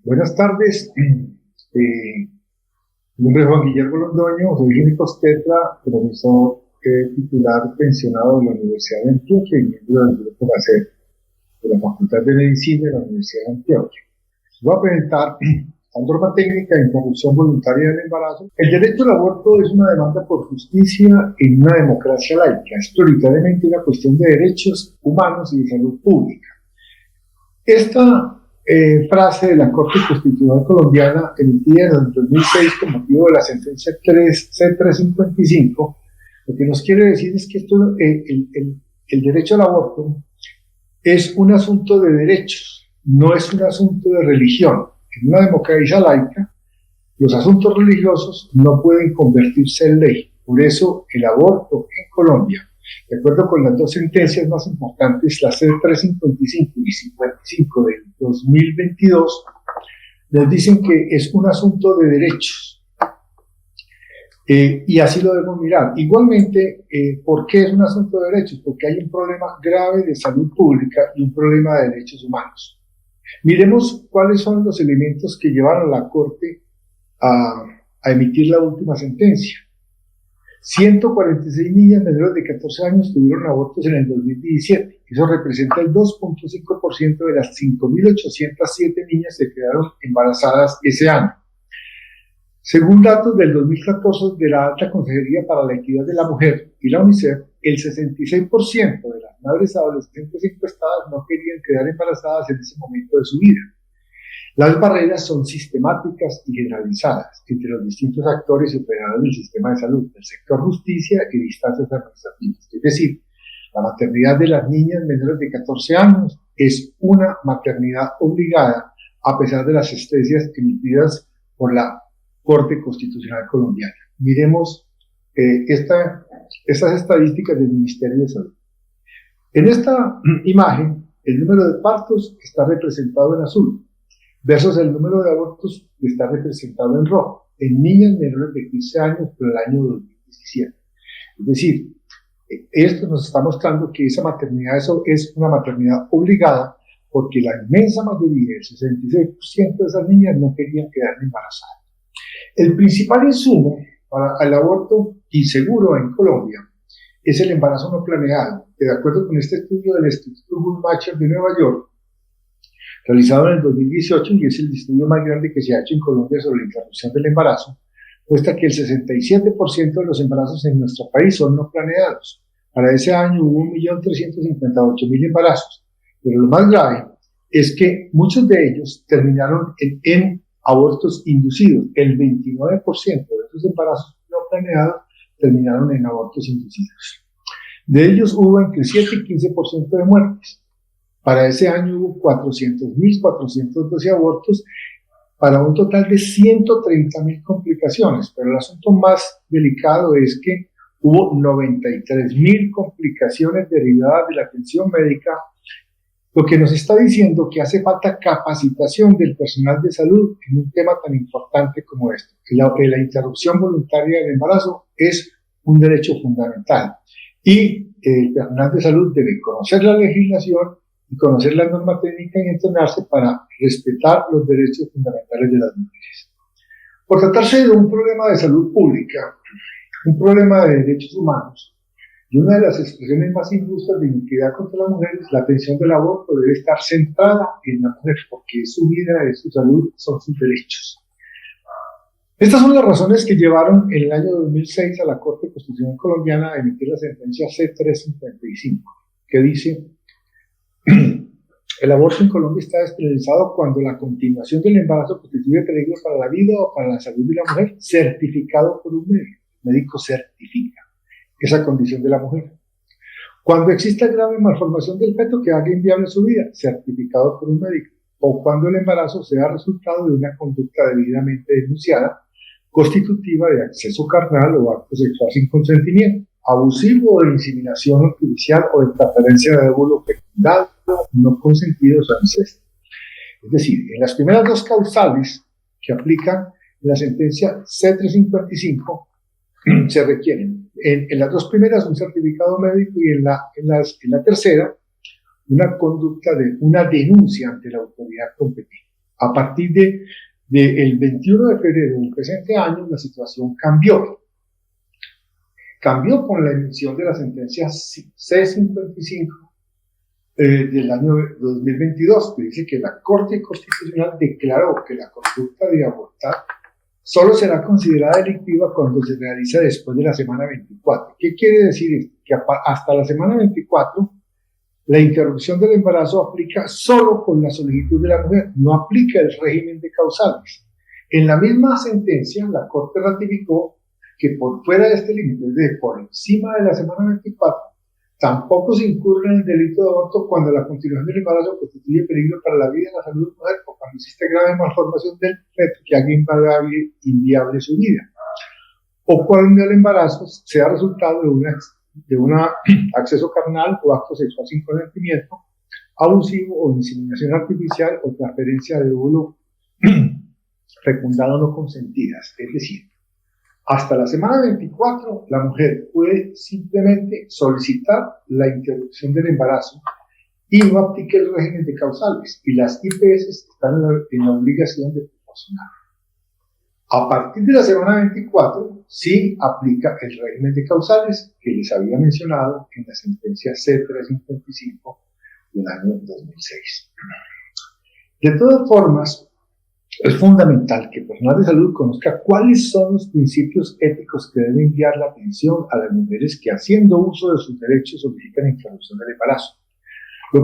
Buenas tardes. Mi nombre es Juan Guillermo Londoño, soy ginecólogo obstetra, profesor titular pensionado de la Universidad de Antioquia y miembro del grupo ACER de la Facultad de Medicina de la Universidad de Antioquia. Voy a presentar la norma técnica de interrupción voluntaria del embarazo. El derecho al aborto es una demanda por justicia en una democracia laica. Es prioritariamente una cuestión de derechos humanos y de salud pública. Esta frase de la Corte Constitucional Colombiana, emitida en el 2006 con motivo de la sentencia C-355, lo que nos quiere decir es que el derecho al aborto es un asunto de derechos, no es un asunto de religión. En una democracia laica, los asuntos religiosos no pueden convertirse en ley. Por eso el aborto en Colombia, de acuerdo con las dos sentencias más importantes, la C-355 y 55 del 2022, nos dicen que es un asunto de derechos. Y así lo debemos mirar. Igualmente, ¿por qué es un asunto de derechos? Porque hay un problema grave de salud pública y un problema de derechos humanos. Miremos cuáles son los elementos que llevaron a la Corte a emitir la última sentencia. 146 niñas menores de 14 años tuvieron abortos en el 2017. Eso representa el 2.5% de las 5.807 niñas que quedaron embarazadas ese año. Según datos del 2014 de la Alta Consejería para la Equidad de la Mujer y la UNICEF, el 66% de las madres adolescentes encuestadas no querían quedar embarazadas en ese momento de su vida. Las barreras son sistemáticas y generalizadas entre los distintos actores y operadores del sistema de salud, del sector justicia y de instancias administrativas. Es decir, la maternidad de las niñas menores de 14 años es una maternidad obligada a pesar de las sentencias emitidas por la Corte Constitucional Colombiana. Miremos estas estadísticas del Ministerio de Salud. En esta imagen, el número de partos está representado en azul, versus el número de abortos que está representado en rojo, en niñas menores de 15 años por el año 2017. Es decir, esto nos está mostrando que esa maternidad es una maternidad obligada porque la inmensa mayoría, el 66% de esas niñas no querían quedar embarazadas. El principal insumo para el aborto inseguro en Colombia es el embarazo no planeado, que de acuerdo con este estudio del Instituto Guttmacher de Nueva York, realizado en el 2018, y es el estudio más grande que se ha hecho en Colombia sobre la interrupción del embarazo, muestra que el 67% de los embarazos en nuestro país son no planeados. Para ese año hubo 1.358.000 embarazos, pero lo más grave es que muchos de ellos terminaron en abortos inducidos. El 29% de esos embarazos no planeados terminaron en abortos inducidos. De ellos hubo entre 7 y 15% de muertes. Para ese año hubo 400.412 abortos para un total de 130.000 complicaciones, pero el asunto más delicado es que hubo 93.000 complicaciones derivadas de la atención médica, lo que nos está diciendo que hace falta capacitación del personal de salud en un tema tan importante como este. La interrupción voluntaria del embarazo es un derecho fundamental y el personal de salud debe conocer la legislación y conocer la norma técnica y entrenarse para respetar los derechos fundamentales de las mujeres. Por tratarse de un problema de salud pública, un problema de derechos humanos, y una de las expresiones más injustas de iniquidad contra las mujeres, la atención del aborto debe estar centrada en la mujer, porque es su vida, es su salud, son sus derechos. Estas son las razones que llevaron en el año 2006 a la Corte Constitucional Colombiana a emitir la sentencia C-355, que dice: el aborto en Colombia está despenalizado cuando la continuación del embarazo constituye peligro para la vida o para la salud de la mujer, certificado por un médico. El médico certifica esa condición de la mujer. Cuando exista grave malformación del feto que haga inviable su vida, certificado por un médico. O cuando el embarazo sea resultado de una conducta debidamente denunciada, constitutiva de acceso carnal o acto sexual sin consentimiento, abusivo de inseminación artificial o de transferencia de óvulo fecundado no consentidos o incesto. Es decir, en las primeras dos causales que aplican la sentencia C-355 se requieren, en las dos primeras, un certificado médico y en la tercera, una conducta de una denuncia ante la autoridad competente. A partir del 21 de febrero del presente año, la situación cambió. Cambió con la emisión de la sentencia C-55 del año 2022, que dice que la Corte Constitucional declaró que la conducta de abortar solo será considerada delictiva cuando se realiza después de la semana 24. ¿Qué quiere decir esto? Que hasta la semana 24 la interrupción del embarazo aplica solo con la solicitud de la mujer, no aplica el régimen de causales. En la misma sentencia, la Corte ratificó que por fuera de este límite, es decir, por encima de la semana 24, tampoco se incurre en el delito de aborto cuando la continuación del embarazo constituye peligro para la vida y la salud de la mujer o cuando existe grave malformación del feto que haga inviable su vida, o cuando el embarazo sea resultado de un acceso carnal o acto sexual sin consentimiento, abusivo o inseminación artificial o transferencia de óvulo fecundado no consentidas. Es decir, hasta la semana 24, la mujer puede simplemente solicitar la interrupción del embarazo y no aplica el régimen de causales, y las IPS están en la obligación de proporcionar. A partir de la semana 24, sí aplica el régimen de causales que les había mencionado en la sentencia C-355 del año 2006. De todas formas, es fundamental que el personal de salud conozca cuáles son los principios éticos que deben guiar la atención a las mujeres que, haciendo uso de sus derechos, solicitan interrupción del embarazo.